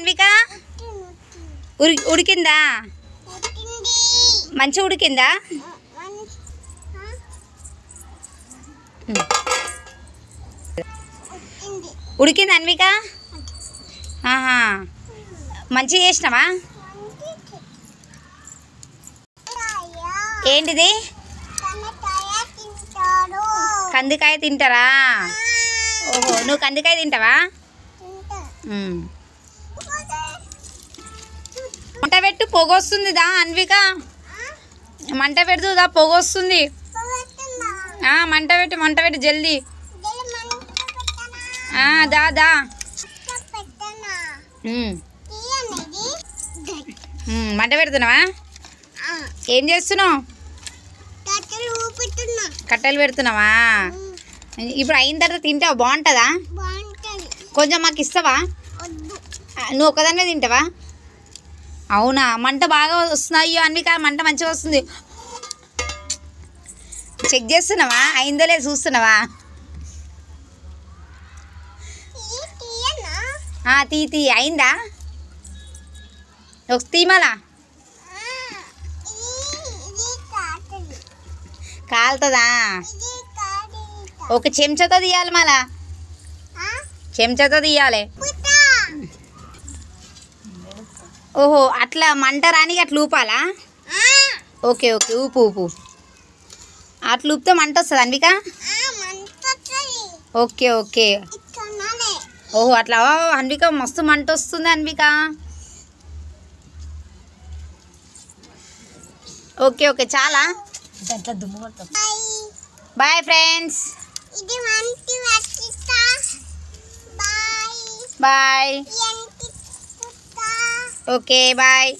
అన్విక? ఉడికిందా? మంచిగా ఉడికిందా? ఉడికింది అన్విక? ఆహా, మంచిగా చేసినావా? ఏంటిది? కందికాయ తింటారా? ఓహో, నువ్వు కందికాయ తింటావా? మంట పెట్టు, పొగ వస్తుంది దా అన్విక. మంట పెడుతుందా, పొగ వస్తుంది. మంట పెట్టు జల్దీ. దా దా. మంట పెడుతున్నావా? ఏం చేస్తున్నావు? కట్టెలు పెడుతున్నావా? ఇప్పుడు అయిన తర్వాత తింటావా? బాగుంటుందా? కొంచెం మాకు ఇస్తావా? నువ్వు ఒక్కదాన్నే తింటావా? అవునా, మంట బాగా వస్తున్నాయి అన్విక, మంట మంచిగా వస్తుంది. చెక్ చేస్తున్నావా? అయిందో లేదు చూస్తున్నావా? తీ అయిందా? ఒక తీమలా కాలుతుందా? ఒక చెంచాతో తీయాలి, మళ్ళా చెంచాతో తీయాలి. ఓహో, అట్లా మంట రానికి అట్లా ఊపాలా? ఓకే ఓకే, ఊపు. అట్లా ఊపితే మంట వస్తుంది అన్విక? Okay okay. ఓహో అట్లా అన్విక, మస్తు మంట వస్తుంది అన్విక. ఓకే ఓకే, చాలా. Bye friends. Bye. Okay bye.